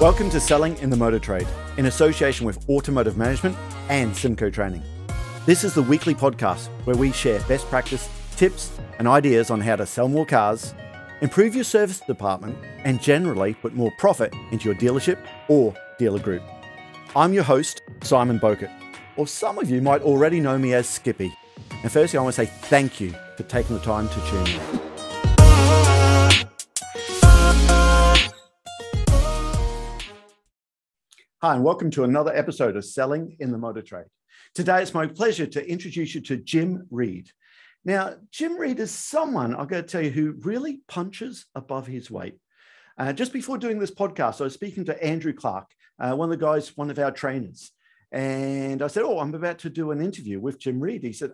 Welcome to Selling in the Motor Trade, in association with Automotive Management and symcotraining. This is the weekly podcast where we share best practice, tips, and ideas on how to sell more cars, improve your service department, and generally put more profit into your dealership or dealer group. I'm your host, Simon Bowkett, or some of you might already know me as Skippy. And firstly, I want to say thank you for taking the time to tune in. Hi, and welcome to another episode of Selling in the Motor Trade. Today, it's my pleasure to introduce you to Jim Reid. Now, Jim Reid is someone, I've got to tell you, who really punches above his weight. Just before doing this podcast, I was speaking to Andrew Clark, one of the guys, one of our trainers. And I said, I'm about to do an interview with Jim Reid. He said,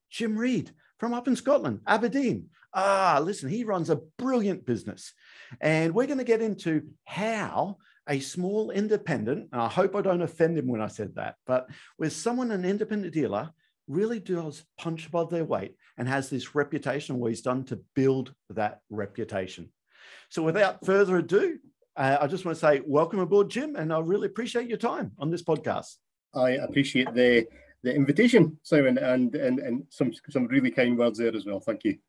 Jim Reid from up in Scotland, Aberdeen. Listen, he runs a brilliant business. And we're going to get into how a small independent, and I hope I don't offend him when I said that, but where someone, an independent dealer, really does punch above their weight and has this reputation, what he's done to build that reputation. So without further ado, I just want to say welcome aboard, Jim, and I really appreciate your time on this podcast. I appreciate the invitation, Simon, and some really kind words there as well. Thank you.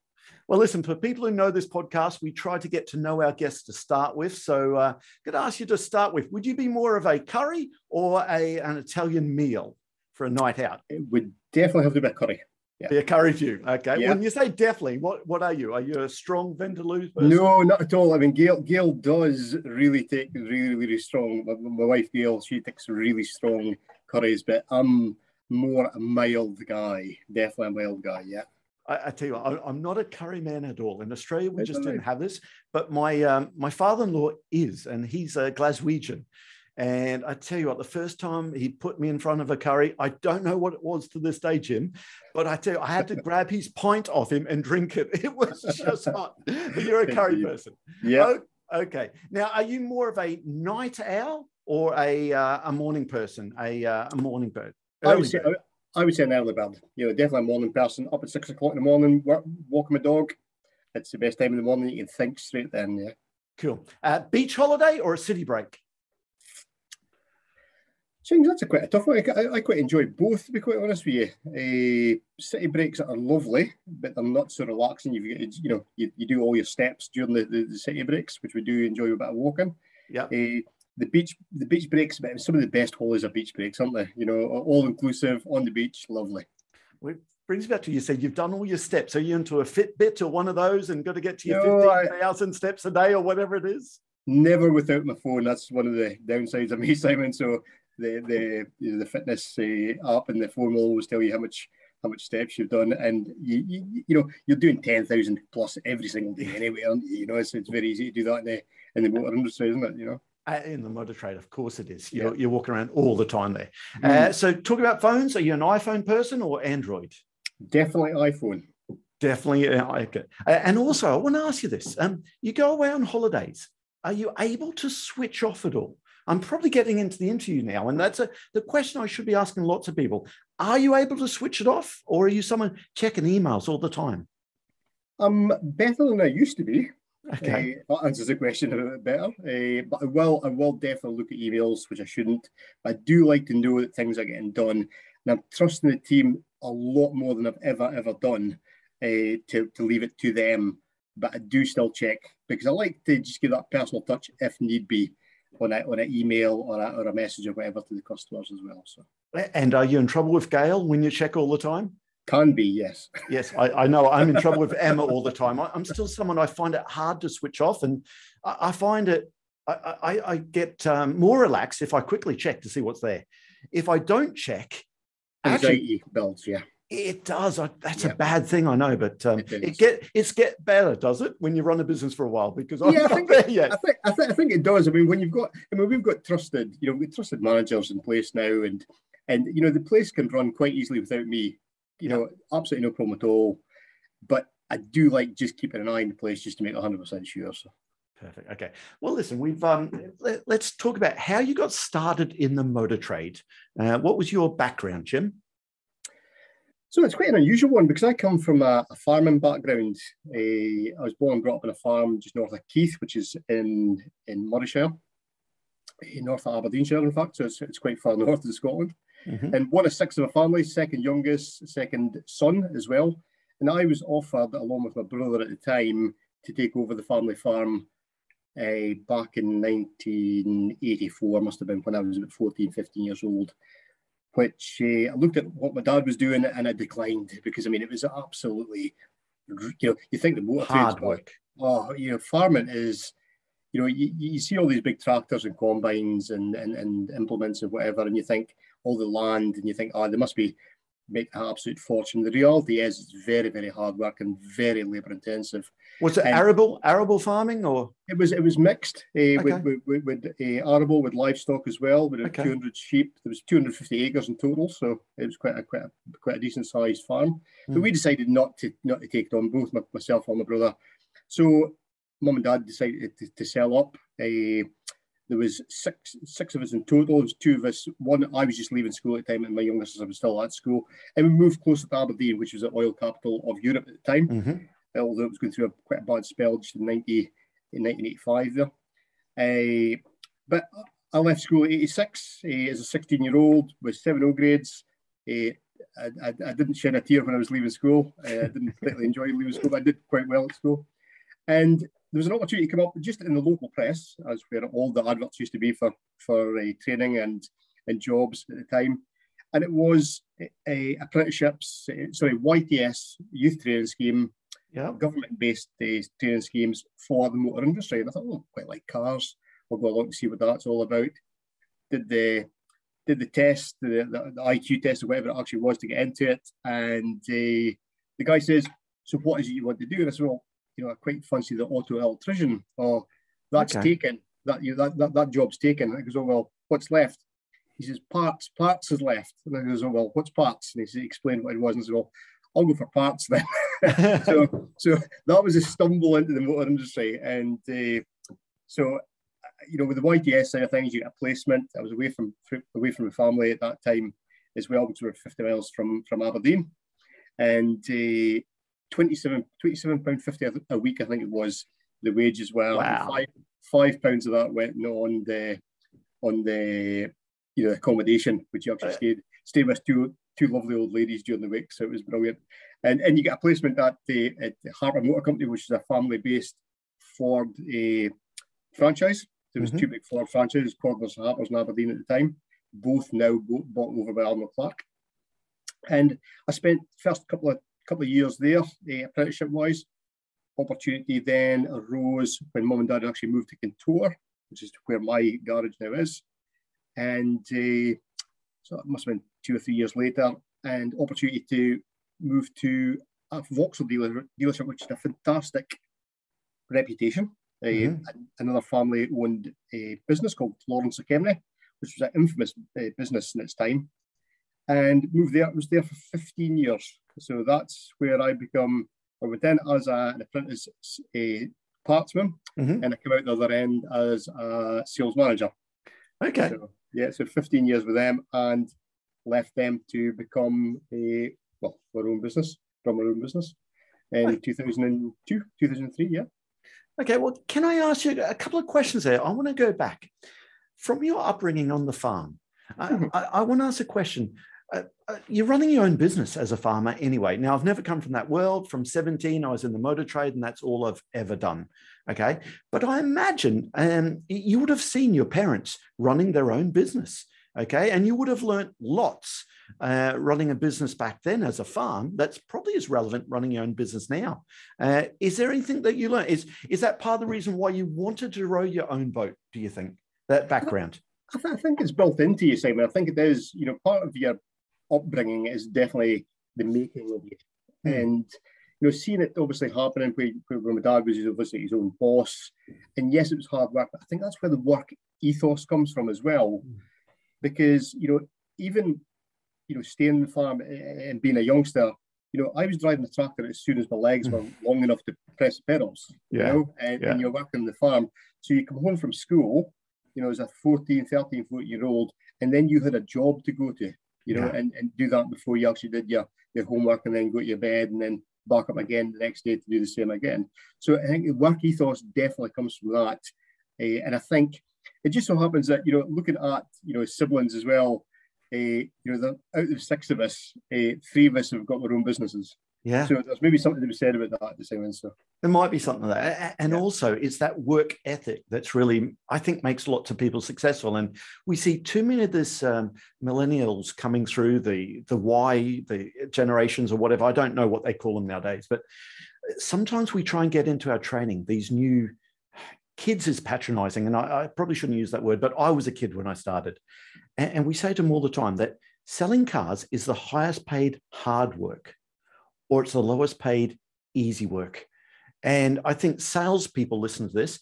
Well, listen, for people who know this podcast, we try to get to know our guests to start with. So I'm going to ask you to start with, would you be more of a curry or an Italian meal for a night out? It would definitely have to be a curry. Yeah. Be a curry view. Okay. Yeah. When you say definitely, what are you? Are you a strong Vindaloo person? No, not at all. I mean, Gail does really take really strong. My wife, Gail, she takes really strong curries, but I'm more a mild guy. Definitely a mild guy, yeah. I tell you what, I'm not a curry man at all. In Australia, we just didn't have this. But my father-in-law is, and he's a Glaswegian. And I tell you what, the first time he put me in front of a curry, I don't know what it was to this day, Jim, but I tell you, I had to grab his pint off him and drink it. It was just hot. But you're a curry person. Yeah. Okay. Now, are you more of a night owl or a morning person, a morning bird? I would say an early bird. Definitely a morning person. Up at 6 o'clock in the morning, walking my dog. It's the best time in the morning. You can think straight then, yeah. Cool. Beach holiday or a city break? That's quite a tough one. I quite enjoy both, to be quite honest with you. City breaks are lovely, but they're not so relaxing. You do all your steps during the city breaks, which we do enjoy a bit of walking. Yeah. The beach breaks, some of the best holidays are beach breaks, aren't they? All inclusive on the beach, lovely. Well, it brings me back to you said you've done all your steps. Are you into a Fitbit or one of those and got to get to your 15,000 steps a day or whatever it is? Never without my phone. That's one of the downsides of me, Simon. So the fitness app and the phone will always tell you how much steps you've done, and you're doing 10,000 plus every single day anyway, aren't you? It's very easy to do that in the motor industry, isn't it? In the motor trade, of course it is. You're walking around all the time there. So talking about phones, are you an iPhone person or Android? Definitely iPhone. Definitely. Okay. And also, I want to ask you this. You go away on holidays. Are you able to switch off at all? I'm probably getting into the interview now, and that's the question I should be asking lots of people. Are you able to switch it off, or are you someone checking emails all the time? I'm better than I used to be. Okay. That answers the question a bit better. But I will definitely look at emails, which I shouldn't. But I do like to know that things are getting done. And I'm trusting the team a lot more than I've ever done to leave it to them. But I do still check, because I like to just give that personal touch if need be on an email or a message or whatever to the customers as well. So. And are you in trouble with Gail when you check all the time? Can be, yes. Yes, I know. I'm in trouble with Emma all the time. I'm still someone, I find it hard to switch off, and I find it, I get more relaxed if I quickly check to see what's there. If I don't check, anxiety builds, yeah. It does. That's a bad thing, I know, but it's get better, does it, when you run a business for a while? Because I'm not there yet. I think it does. I mean, we've got trusted, we've trusted managers in place now, and the place can run quite easily without me. Absolutely no problem at all. But I do like just keeping an eye on the place just to make 100% sure. So. Perfect. Okay. Well, listen, let's talk about how you got started in the motor trade. What was your background, Jim? So it's quite an unusual one, because I come from a farming background. I was born and brought up on a farm just north of Keith, which is in Murrayshire. north of Aberdeenshire, in fact, so it's quite far north in Scotland. Mm-hmm. And one of six of a family, second youngest, second son as well. And I was offered, along with my brother at the time, to take over the family farm back in 1984, must have been when I was about 14, 15 years old, which I looked at what my dad was doing and I declined because, I mean, it was absolutely, you think the motor Hard trades, work. oh, farming is, you see all these big tractors and combines and implements and whatever, and you think all the land, and you think, oh, they must be making an absolute fortune. The reality is it's very, very hard work and very labour intensive. Was it arable farming or? It was mixed Okay. with arable, with livestock as well. We had 200 sheep. There was 250 acres in total, so it was quite a decent sized farm. But we decided not to take it on, both myself and my brother. So Mum and Dad decided to sell up. There was six of us in total. There was two of us. One, I was just leaving school at the time, and my youngest was still at school. And we moved closer to Aberdeen, which was the oil capital of Europe at the time. Mm-hmm. Although it was going through quite a bad spell just in 1985 there. But I left school at 86 as a 16-year-old with 7 grades. I didn't shed a tear when I was leaving school. I didn't particularly enjoy leaving school, but I did quite well at school. And there was an opportunity to come up just in the local press, as where all the adverts used to be for training and jobs at the time. And it was apprenticeships, YTS, youth training scheme, government-based training schemes for the motor industry. And I thought, oh, quite like cars. I'll go along to see what that's all about. Did the test, the IQ test or whatever it actually was to get into it. And the guy says, so what is it you want to do? And I said, well, I quite fancy the auto electrician. Oh, that's taken. That job's taken. And I goes, oh, well, what's left? He says, parts is left. And I goes, oh, well, what's parts? And he explained what it was. And I said, well, I'll go for parts then. so that was a stumble into the motor industry. And so with the YTS side of things, you get a placement. I was away from the family at that time as well, because we were 50 miles from Aberdeen. And £27.50 a week, I think it was, the wages were. Wow. £5 of that went on the accommodation, which you actually stayed with two lovely old ladies during the week, so it was brilliant. And you get a placement at the Harper Motor Company, which is a family-based Ford franchise. There was two big Ford franchises, Cordner's and Harper's in Aberdeen at the time, both now bought over by Arnold Clark. And I spent the first couple of years there, apprenticeship-wise. Opportunity then arose when Mum and Dad actually moved to Kintore, which is where my garage now is. And so it must have been 2 or 3 years later, and opportunity to move to a Vauxhall dealership, which is a fantastic reputation. Another family-owned business called Lawrence Kemney, which was an infamous business in its time. And moved there. I was there for 15 years. So that's where I went in as an apprentice partsman, and I came out the other end as a sales manager. Okay. So 15 years with them, and left them to become our own business in 2002, 2003, yeah. Okay, well, can I ask you a couple of questions there? I want to go back. From your upbringing on the farm, I want to ask a question. You're running your own business as a farmer anyway. Now, I've never come from that world. From 17, I was in the motor trade, and that's all I've ever done. Okay. But I imagine you would have seen your parents running their own business. Okay. And you would have learned lots running a business back then as a farm. That's probably as relevant running your own business now. Is there anything that you learned? Is that part of the reason why you wanted to row your own boat, do you think, that background? I think it's built into you, Simon. I think it is, part of your upbringing is definitely the making of you. And seeing it obviously happening where my dad was obviously his own boss, and yes, it was hard work, but I think that's where the work ethos comes from as well, because even staying on the farm and being a youngster, I was driving the tractor as soon as my legs were long enough to press the pedals, and you're working on the farm, so you come home from school as a 13, 14-year-old, and then you had a job to go to, and do that before you actually did your homework, and then go to your bed, and then back up again the next day to do the same again. So I think the work ethos definitely comes from that. And I think it just so happens that, looking at, siblings as well, out of six of us, three of us have got their own businesses. Yeah. So there's maybe something to be said about that, the same. So there might be something like that. And also it's that work ethic that's really, I think, makes lots of people successful. And we see too many of this millennials coming through, the Y, the generations or whatever. I don't know what they call them nowadays, but sometimes we try and get into our training. These new kids is patronizing, and I probably shouldn't use that word, but I was a kid when I started. And we say to them all the time that selling cars is the highest paid hard work, or it's the lowest paid easy work. And I think salespeople listen to this,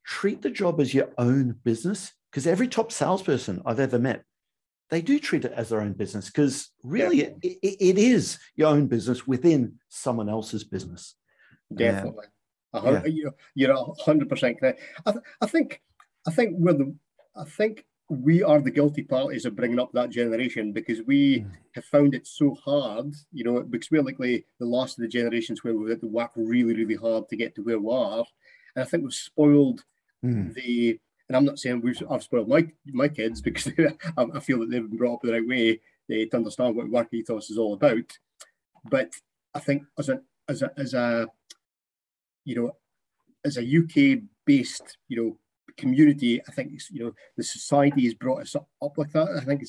treat the job as your own business, because every top salesperson I've ever met, they do treat it as their own business, because really it is your own business within someone else's business. Definitely. You're 100% correct. I think we are the guilty parties of bringing up that generation, because we have found it so hard, because we're like the last of the generations where we had to work really, really hard to get to where we are. And I think we've spoiled and I'm not saying I've spoiled my kids, because I feel that they've been brought up the right way to understand what work ethos is all about. But I think as a UK based, community, I think the society has brought us up like that. I think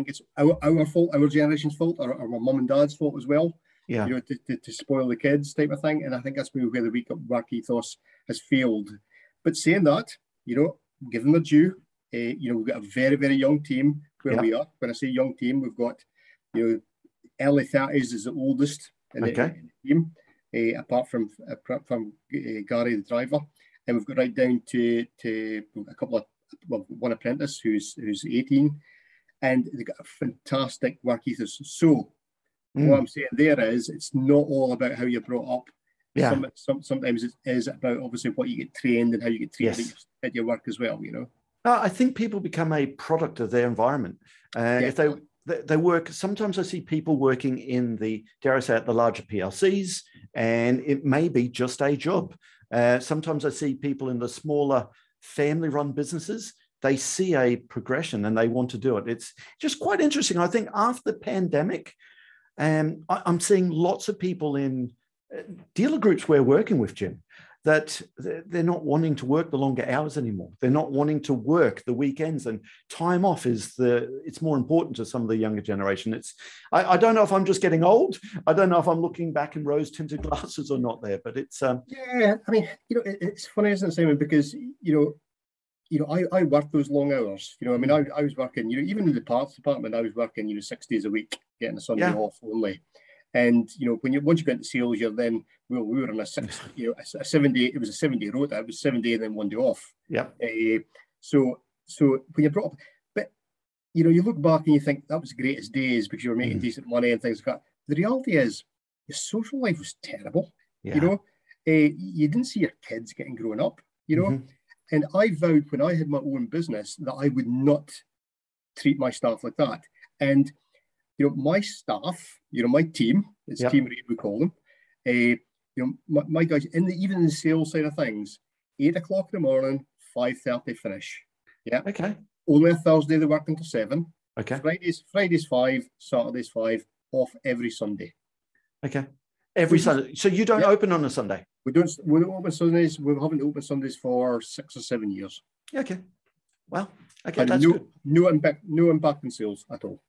it's our fault, our generation's fault, or our mum and dad's fault as well. Yeah. To spoil the kids type of thing. And I think that's maybe where the work ethos has failed. But saying that, give them their due. We've got a very, very young team where we are. When I say young team, we've got early 30s is the oldest in the team. Apart from Gary, the driver, and we've got right down to a couple of one apprentice who's 18, and they've got a fantastic work ethos. So what I'm saying there is, it's not all about how you're brought up. Yeah. Sometimes it is about obviously what you get trained and how you get treated at your work as well. I think people become a product of their environment. If they work, sometimes I see people working in dare I say it, the larger PLCs, and it may be just a job. Sometimes I see people in the smaller family-run businesses, they see a progression and they want to do it. It's just quite interesting. I think after the pandemic, I'm seeing lots of people in dealer groups we're working with, Jim, that they're not wanting to work the longer hours anymore. They're not wanting to work the weekends, and time off it's more important to some of the younger generation. I don't know if I'm just getting old. I don't know if I'm looking back in rose-tinted glasses or not there, but it's yeah. I mean, it's funny, isn't it, Simon? Because I work those long hours. I mean, I was working. Even in the parts department, I was working 6 days a week, getting a Sunday off only. And once you get into sales, you're then we were on a 7 day. It was a 7 day rota. It was 7 day and then 1 day off. Yeah. So when you're brought up, but you look back and you think that was the greatest days because you were making decent money and things like that. The reality is, your social life was terrible. Yeah. You didn't see your kids getting grown up. And I vowed when I had my own business that I would not treat my staff like that. And my staff, my team, it's Team Reid, we call them. My guys, even in the sales side of things, 8 o'clock in the morning, 5:30 finish. Yeah. Okay. Only a Thursday they work until 7. Okay. Fridays 5, Saturdays 5, off every Sunday. Okay. Every Sunday. So you don't open on a Sunday? We don't open Sundays. We haven't opened Sundays for 6 or 7 years. Okay. Well, okay, that's good. No impact in sales at all.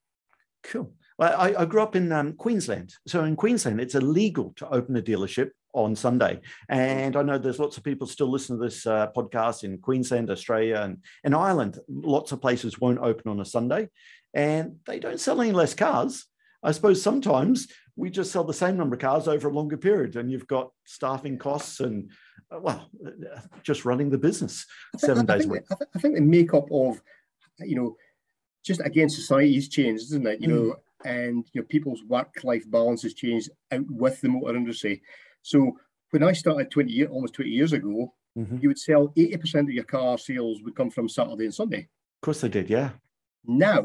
Cool. Well, I grew up in Queensland. So in Queensland, it's illegal to open a dealership on Sunday. And I know there's lots of people still listening to this podcast in Queensland, Australia, and Ireland. Lots of places won't open on a Sunday. And they don't sell any less cars. I suppose sometimes we just sell the same number of cars over a longer period, and you've got staffing costs and, just running the business 7 days a week. I think the makeup of, just again, society's changed, isn't it? And people's work-life balance has changed out with the motor industry. So when I started almost 20 years ago, you would sell 80% of your car sales would come from Saturday and Sunday. Of course they did, yeah. Now,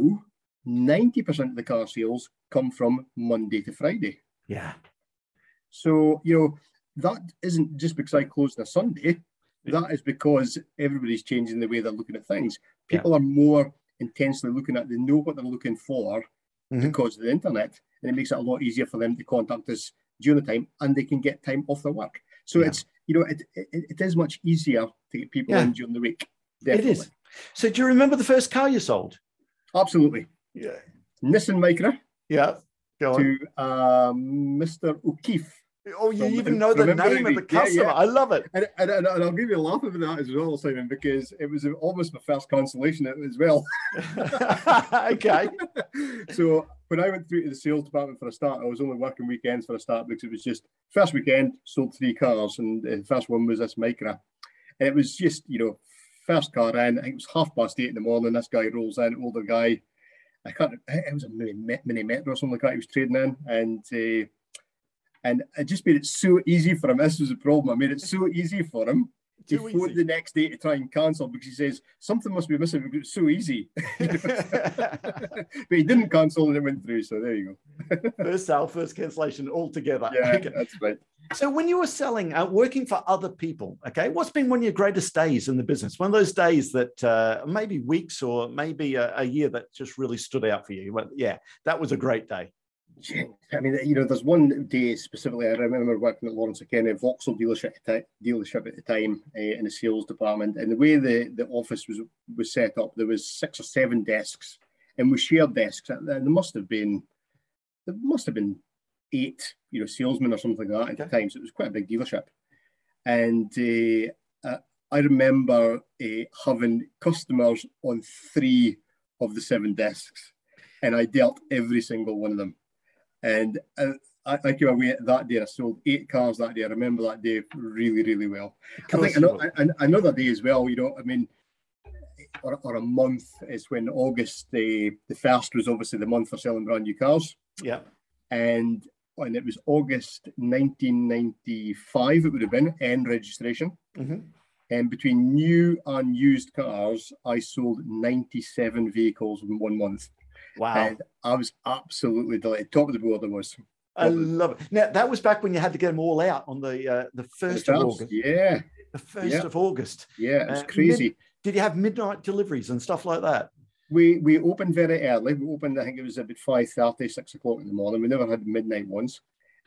90% of the car sales come from Monday to Friday. Yeah. So, that isn't just because I closed on a Sunday. that is because everybody's changing the way they're looking at things. People are more intensely looking at, they know what they're looking for because of the internet, and it makes it a lot easier for them to contact us during the time, and they can get time off their work. So it's, it is much easier to get people in during the week. Definitely. It is. So do you remember the first car you sold? Absolutely. Yeah. Nissan Micra. Yeah. Go on. To Mr. O'Keefe. Oh, you even know the name of the customer. I love it. And I'll give you a laugh about that as well, Simon, because it was almost my first cancellation as well. Okay. So when I went through to the sales department for a start, I was only working weekends for a start because it was just first weekend, sold 3 cars, and the first one was this Micra. And it was just, first car in, I think it was 8:30 in the morning. This guy rolls in, older guy. It was a mini Metro or something like that he was trading in. And I just made it so easy for him. This was the problem. I made it so easy for him. He phoned the next day to try and cancel because he says, something must be missing because it's so easy. But he didn't cancel and it went through. So there you go. First sale, first cancellation altogether. Yeah, that's right. So when you were selling, working for other people, okay, what's been one of your greatest days in the business? One of those days that maybe weeks or maybe a year that just really stood out for you? Well, yeah, that was a great day. I mean, there's one day specifically. I remember working at Lawrence O'Kenny Vauxhall dealership at the time in the sales department, and the way the office was set up, there was 6 or 7 desks, and we shared desks. And there must have been 8, salesmen or something like that at the time. So it was quite a big dealership, and I remember having customers on 3 of the 7 desks, and I dealt every single one of them. And I came away that day. I sold 8 cars that day. I remember that day really, really well. I think another day as well, or a month is when August, the 1st was obviously the month for selling brand new cars. Yeah. And it was August 1995, it would have been, end registration. And between new and used cars, I sold 97 vehicles in 1 month. Wow. And I was absolutely delighted. Top of the board I was. I love it. Now, that was back when you had to get them all out on the 1st of August. Yeah. The 1st of August. Yeah, it was crazy. Did you have midnight deliveries and stuff like that? We opened very early. We opened, I think it was about 5:30, 6 o'clock in the morning. We never had midnight ones.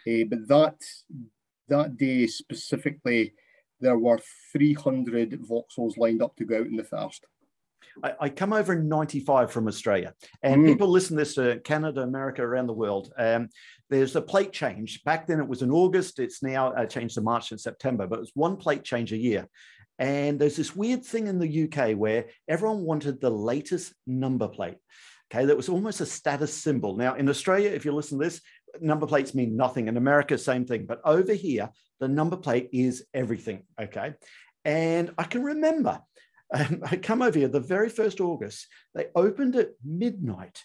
But that day specifically, there were 300 Vauxhalls lined up to go out in the 1st. I come over in 95 from Australia, and people listen to this to Canada, America, around the world. There's a plate change. Back then it was in August. It's now changed to March and September, but it was 1 plate change a year. And there's this weird thing in the UK where everyone wanted the latest number plate. Okay, that was almost a status symbol. Now in Australia, if you listen to this, number plates mean nothing. In America, same thing. But over here, the number plate is everything. Okay, and I can remember. I come over here the very 1st August, they opened at midnight,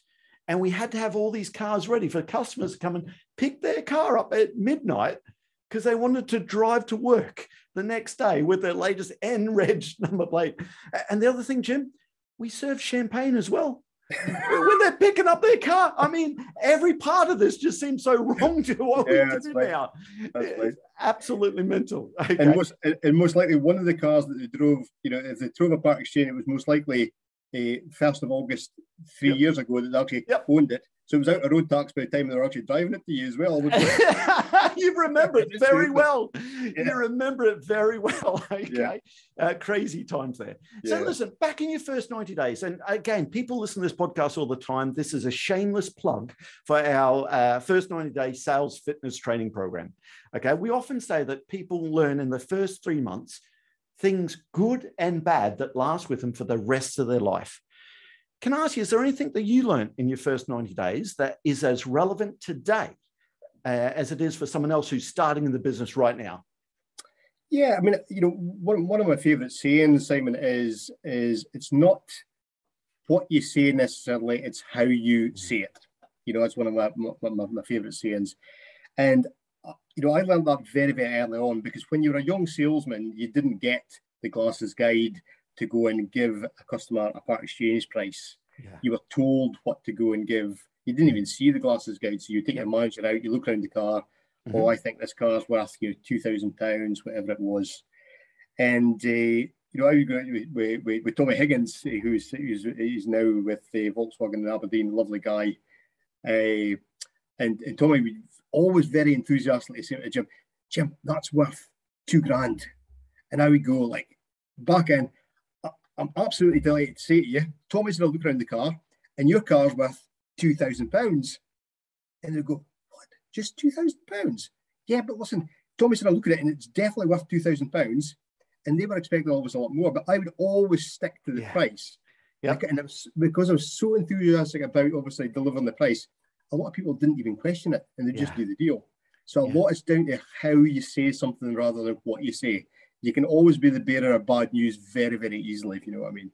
and we had to have all these cars ready for customers to come and pick their car up at midnight because they wanted to drive to work the next day with their latest N-reg number plate. And the other thing, Jim, we serve champagne as well. When they're picking up their car, I mean, every part of this just seems so wrong to what we do now. It's absolutely mental. Okay. And most likely one of the cars that they drove, if they drove a part exchange, it was most likely 1st of August 3 years ago that they actually owned it. So it was out of road tax by the time they were actually driving it to you as well. You remember it very well. You remember it very well. Okay. Crazy times there. So listen, back in your first 90 days, and again, people listen to this podcast all the time. This is a shameless plug for our first 90-day sales fitness training program. Okay. We often say that people learn in the first 3 months things good and bad that last with them for the rest of their life. Can I ask you, is there anything that you learned in your first 90 days that is as relevant today as it is for someone else who's starting in the business right now? Yeah, I mean, one of my favorite sayings, Simon, is it's not what you say necessarily, it's how you say it. That's one of my favorite sayings. And, I learned that very, very early on, because when you were a young salesman, you didn't get the glasses guide to go and give a customer a part exchange price. You were told what to go and give. You didn't even see the glasses guide. So you take your manager out, you look around the car. I think this car's worth £2,000, whatever it was. And I would go with Tommy Higgins, who's now with Volkswagen in Aberdeen, lovely guy. And Tommy would always very enthusiastically say to Jim, that's worth £2,000. And I would go like, back in, I'm absolutely delighted to say to you, Tommy's going to look around the car, and your car's worth £2,000. And they'd go, what? Just £2,000? Yeah, but listen, Tommy's going to look at it, and it's definitely worth £2,000. And they were expecting always a lot more, but I would always stick to the price. Yeah. And it was, because I was so enthusiastic about obviously delivering the price, a lot of people didn't even question it, and they just do the deal. So a lot is down to how you say something rather than what you say. You can always be the bearer of bad news very, very easily, if you know what I mean.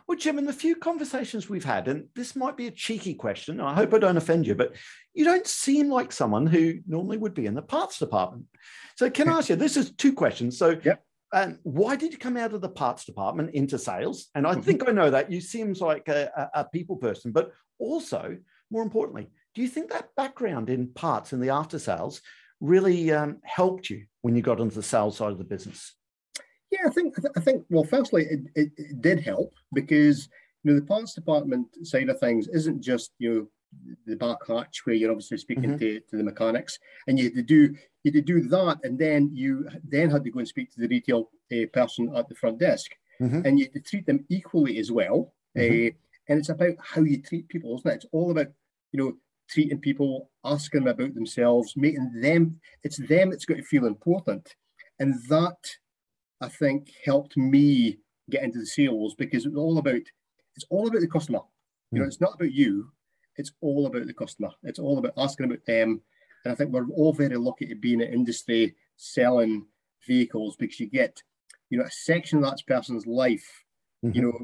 Well, Jim, in the few conversations we've had, and this might be a cheeky question, I hope I don't offend you, but you don't seem like someone who normally would be in the parts department. So can I ask you, this is two questions. So why did you come out of the parts department into sales? And I think I know that. You seem like a people person, but also, more importantly, do you think that background in parts and the after sales really helped you when you got into the sales side of the business? Yeah, I think. Well, firstly, it did help because the parts department side of things isn't just the back hatch where you're obviously speaking to the mechanics, and you had to do that, and then you had to go and speak to the retail person at the front desk, and you had to treat them equally as well. And it's about how you treat people, isn't it? It's all about treating people, asking them about themselves, making them. It's them that's got to feel important, and that, I think, helped me get into the sales because it's all about the customer. It's not about you. It's all about the customer. It's all about asking about them. And I think we're all very lucky to be in an industry selling vehicles because you get, a section of that person's life,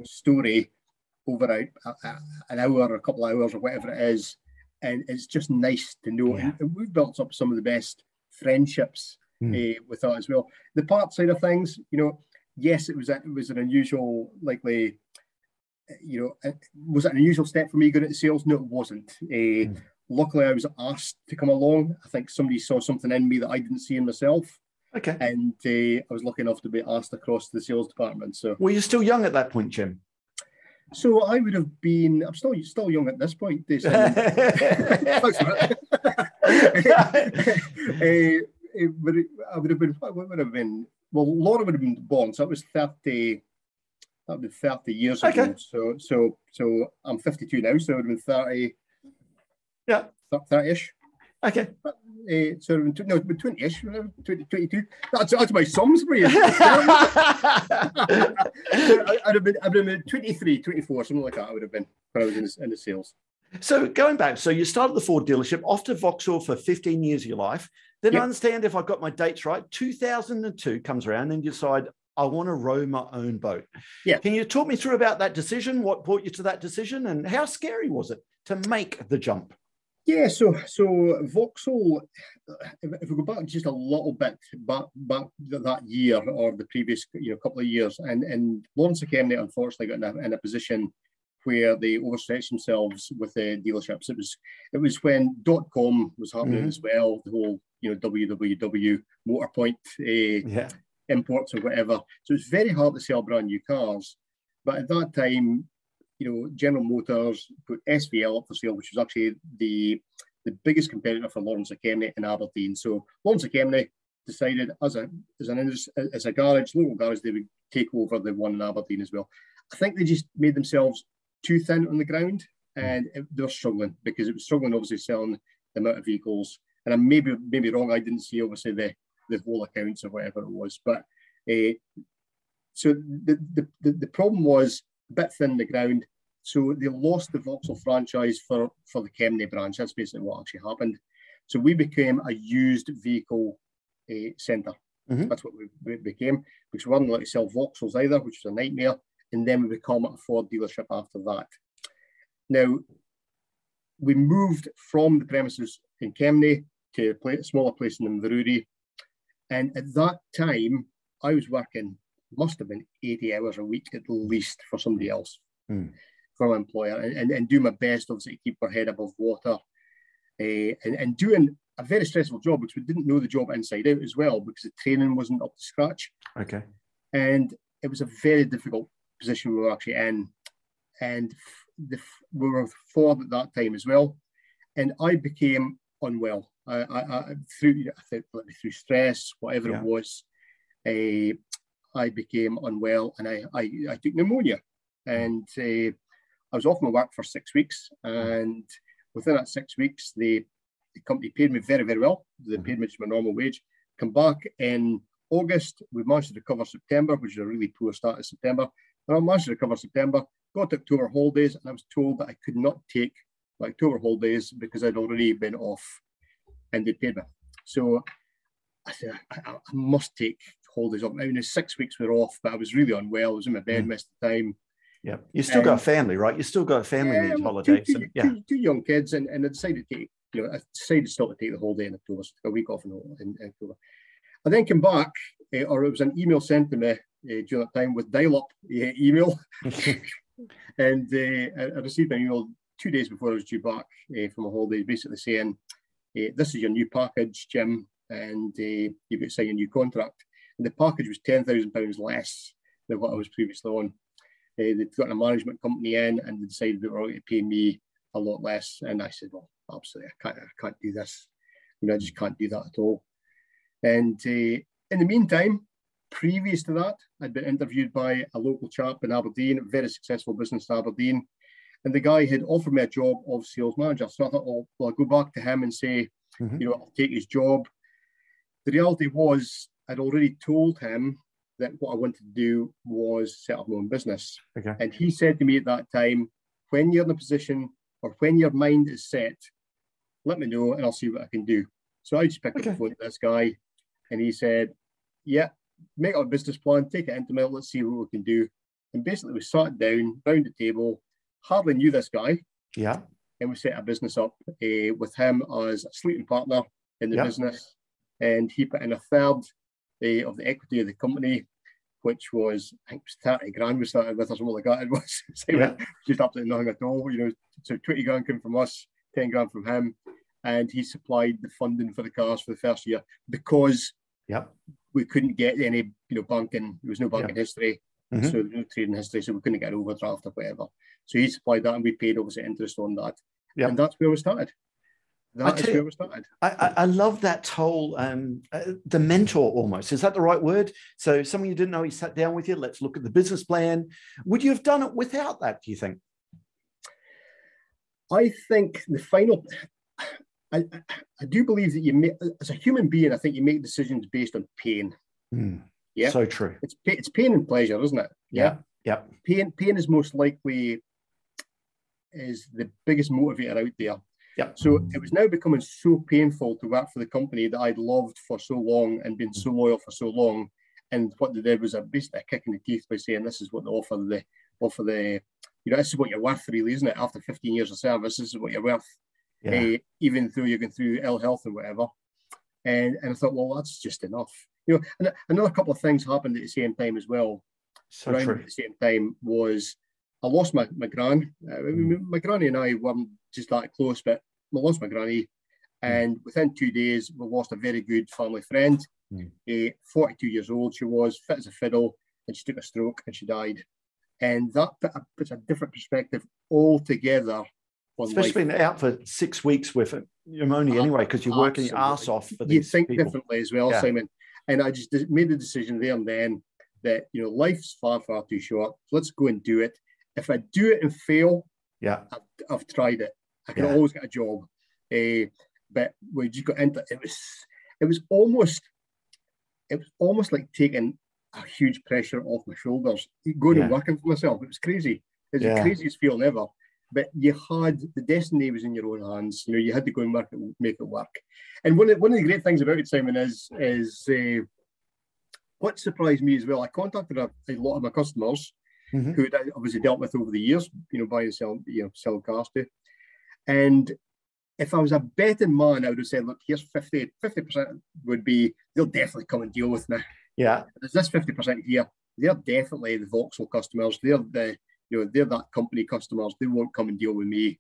story over an hour or a couple of hours or whatever it is. And it's just nice to know. And we've built up some of the best friendships with that as well. The part side of things, yes, it was an unusual, likely, was it an unusual step for me going into sales? No, it wasn't. Luckily, I was asked to come along. I think somebody saw something in me that I didn't see in myself. Okay. And I was lucky enough to be asked across the sales department. So, were you still young at that point, Jim? So I would have been. I'm still young at this point. Thanks for it. But I would have been. What would have been? Well, Laura would have been born, so that was 30. That would be 30 years ago. So I'm 52 now, so it would have been 30. Yeah, 30-ish. Okay. So no, 20-ish, 22. That's my sums for you. I'd have been 23, 24, something like that. I would have been when I was in the sales. So going back, so you started the Ford dealership, off to Vauxhall for 15 years of your life. Then I understand, if I've got my dates right, 2002 comes around and you decide, I want to row my own boat. Yeah. Can you talk me through about that decision? What brought you to that decision, and how scary was it to make the jump? Yeah, so Vauxhall, if we go back just a little bit, back that year or the previous couple of years, and Lawrence of Kemney unfortunately got in a position where they overstretched themselves with the dealerships. It was when .com was happening as well, the whole www Motorpoint imports or whatever. So it's very hard to sell brand new cars. But at that time, General Motors put SVL up for sale, which was actually the biggest competitor for Lawrence of Kemney in Aberdeen. So Lawrence of Kemney decided as a garage, local garage, they would take over the one in Aberdeen as well. I think they just made themselves too thin on the ground, and they were struggling because it was struggling, obviously, selling the amount of vehicles. And I may be wrong. I didn't see obviously the whole accounts or whatever it was, but so the problem was a bit thin on the ground. So they lost the Vauxhall franchise for the Kemney branch. That's basically what actually happened. So we became a used vehicle centre. That's what we became, because we weren't allowed to sell Vauxhalls either, which was a nightmare. And then we became a Ford dealership after that. Now, we moved from the premises in Kemney to a smaller place in Inverurie. And at that time, I was working, must have been 80 hours a week at least for somebody else, for my employer, and do my best, obviously, to keep our head above water, and doing a very stressful job, because we didn't know the job inside out as well, because the training wasn't up to scratch. Okay. And it was a very difficult position we were actually in. And we were four at that time as well. And I became unwell. Through stress, whatever it was, I became unwell, and I took pneumonia. And I was off my work for 6 weeks. And within that 6 weeks, the company paid me very, very well. They paid me just my normal wage. Come back in August, we managed to recover September, which was a really poor start of September. And I managed to recover September, got to October holidays, and I was told that I could not take my October holidays because I'd already been off and they'd paid me. So I said, I must take holidays off. I mean, 6 weeks we were off, but I was really unwell. I was in my bed most of the time. Yeah, you still got a family, right? You still got a family needs holidays. Two young kids, and I decided to take, I decided still to take the whole day in October, so a week off in October. I then came back, or it was an email sent to me during that time with dial-up email, and I received an email 2 days before I was due back from a holiday, basically saying, "This is your new package, Jim, and you've got to sign a new contract." And the package was £10,000 less than what I was previously on. They'd got a management company in, and they decided they were going to pay me a lot less. And I said, "Well, absolutely, I can't do this. I just can't do that at all." And in the meantime, previous to that, I'd been interviewed by a local chap in Aberdeen, a very successful business in Aberdeen. And the guy had offered me a job of sales manager. So I thought, well, I'll go back to him and say, I'll take his job. The reality was, I'd already told him that what I wanted to do was set up my own business. Okay. And he said to me at that time, when you're in a position or when your mind is set, let me know and I'll see what I can do. So I just picked up the phone to this guy and he said, "Yeah, make up a business plan, take it into me, let's see what we can do." And basically we sat down, round the table, hardly knew this guy. Yeah. And we set a business up with him as a sleeping partner in the business. And he put in a third of the equity of the company, which was, I think it was 30 grand we started with or something like that. It was just absolutely nothing at all. So 20 grand came from us, 10 grand from him. And he supplied the funding for the cars for the first year because we couldn't get any, banking. There was no banking history. So there was no trading history. So we couldn't get an overdraft or whatever. So he supplied that and we paid obviously interest on that. And that's where we started. Where we started. I love that whole, the mentor almost. Is that the right word? So someone you didn't know, he sat down with you, let's look at the business plan. Would you have done it without that, do you think? I think the final, I do believe that you make, as a human being, I think you make decisions based on pain. Yeah, so true. It's pain and pleasure, isn't it? Yeah. Pain is most likely is the biggest motivator out there. So it was now becoming so painful to work for the company that I'd loved for so long and been so loyal for so long. And what they did was basically a kick in the teeth by saying, "This is what they offer the, this is what you're worth, really, isn't it? After 15 years of service, this is what you're worth, even though you're going through ill health and whatever." And I thought, well, that's just enough. And another couple of things happened at the same time as well. So true. At the same time was I lost my gran. My granny and I weren't just that close, but I lost my granny. And within 2 days, we lost a very good family friend. 42 years old she was, fit as a fiddle, and she took a stroke and she died. And that puts a different perspective altogether on especially life. Being out for 6 weeks with pneumonia anyway, because you're working your ass off for these You think people. differently as well, Simon. And I just made the decision there and then that, life's far, far too short. Let's go and do it. If I do it and fail, I've tried it. I can always get a job. But we just got into it. It was almost like taking a huge pressure off my shoulders, going and working for myself. It was crazy. It was the craziest feeling ever. But you had, the destiny was in your own hands. You had to go and make it work. And one of the great things about it, Simon, is what surprised me as well. I contacted a lot of my customers who I obviously dealt with over the years, buying and selling cars to. And if I was a betting man, I would have said, look, here's 50% would be, they'll definitely come and deal with me. Yeah. There's this 50% here. They're definitely the Vauxhall customers. They're they're that company customers. They won't come and deal with me.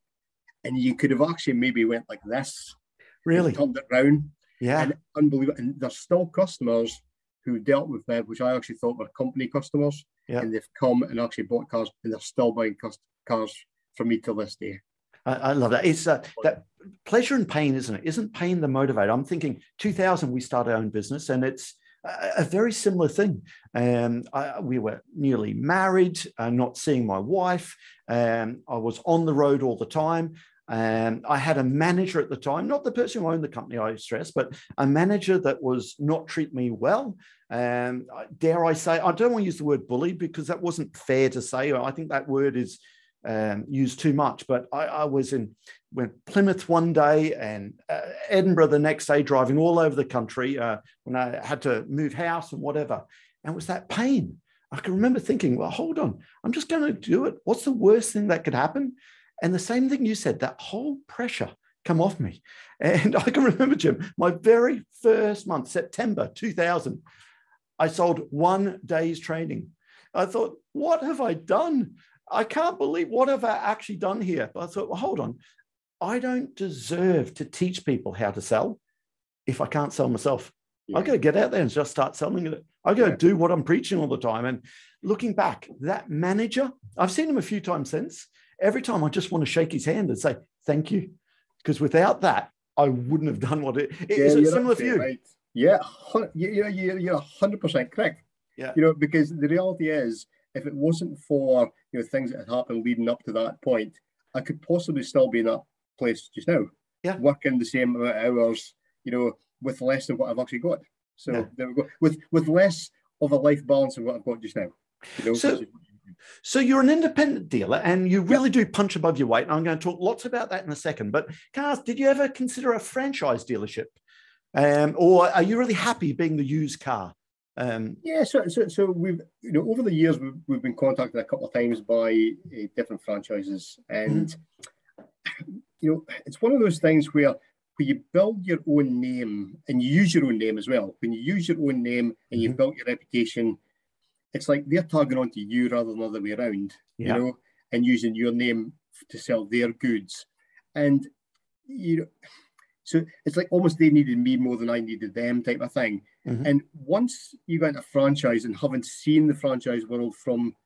And you could have actually maybe went like this. Really? Turned it round. Yeah. And unbelievable. And there's still customers who dealt with them, which I actually thought were company customers, and they've come and actually bought cars, and they're still buying cars from me till this day. I love that. It's that pleasure and pain, isn't it? Isn't pain the motivator? I'm thinking 2000, we started our own business, and it's a very similar thing. We were newly married, not seeing my wife. I was on the road all the time. I had a manager at the time, not the person who owned the company, I stress, but a manager that was not treating me well. Dare I say, I don't want to use the word bully because that wasn't fair to say. I think that word is used too much, but I went Plymouth one day and Edinburgh the next day, driving all over the country when I had to move house and whatever. And it was that pain. I can remember thinking, well, hold on, I'm just going to do it. What's the worst thing that could happen? And the same thing you said, that whole pressure come off me. And I can remember, Jim, my very first month, September 2000, I sold 1 day's training. I thought, what have I done? I can't believe what have I actually done here. But I thought, well, hold on. I don't deserve to teach people how to sell if I can't sell myself. I got to get out there and just start selling it. I got to do what I'm preaching all the time. And looking back, that manager, I've seen him a few times since. Every time I just want to shake his hand and say, thank you. Because without that, I wouldn't have done what it is. Is it similar for you? Right. Yeah, you're 100% correct. Yeah. Because the reality is, if it wasn't for things that had happened leading up to that point, I could possibly still be in that place just now. Yeah. Working the same amount of hours, with less than what I've actually got. So there we go. With less of a life balance than what I've got just now. So you're an independent dealer and you really do punch above your weight. And I'm going to talk lots about that in a second. But can I ask, did you ever consider a franchise dealership? Or are you really happy being the used car? So we've, over the years, we've been contacted a couple of times by different franchises. And, it's one of those things where you build your own name and you use your own name as well. When you use your own name and you've built your reputation, it's like they're tagging onto you rather than the other way around, and using your name to sell their goods. And, so it's like almost they needed me more than I needed them type of thing. And once you go into franchise and having seen the franchise world from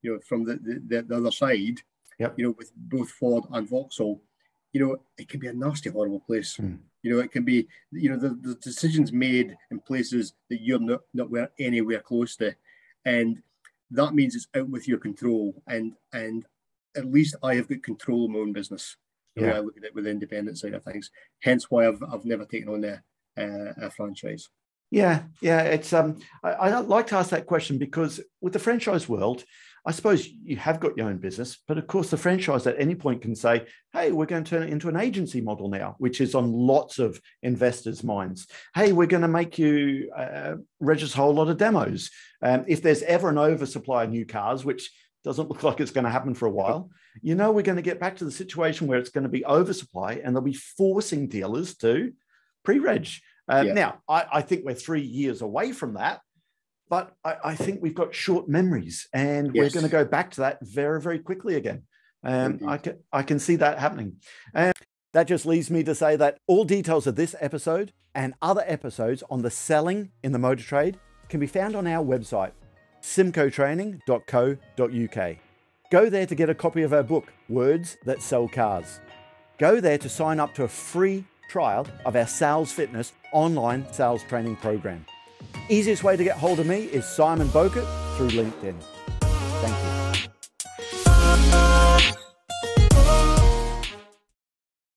the other side, with both Ford and Vauxhall, it can be a nasty, horrible place. It can be, the decisions made in places that you're not anywhere close to. And that means it's out with your control. And at least I have got control of my own business. The way I look at it with the independent side of things. Hence why I've never taken on a franchise. It's I like to ask that question because with the franchise world, I suppose you have got your own business, but of course the franchise at any point can say, hey, we're going to turn it into an agency model now, which is on lots of investors' minds. Hey, we're going to make you register a whole lot of demos. If there's ever an oversupply of new cars, which doesn't look like it's going to happen for a while, we're going to get back to the situation where it's going to be oversupply and they'll be forcing dealers to pre-reg. Now, I think we're 3 years away from that. But I think we've got short memories and we're going to go back to that very, very quickly again. I can see that happening. That just leaves me to say that all details of this episode and other episodes on the selling in the motor trade can be found on our website, symcotraining.co.uk. Go there to get a copy of our book, Words That Sell Cars. Go there to sign up to a free trial of our Sales Fitness online sales training program. Easiest way to get hold of me is Simon Bowkett through LinkedIn. Thank you.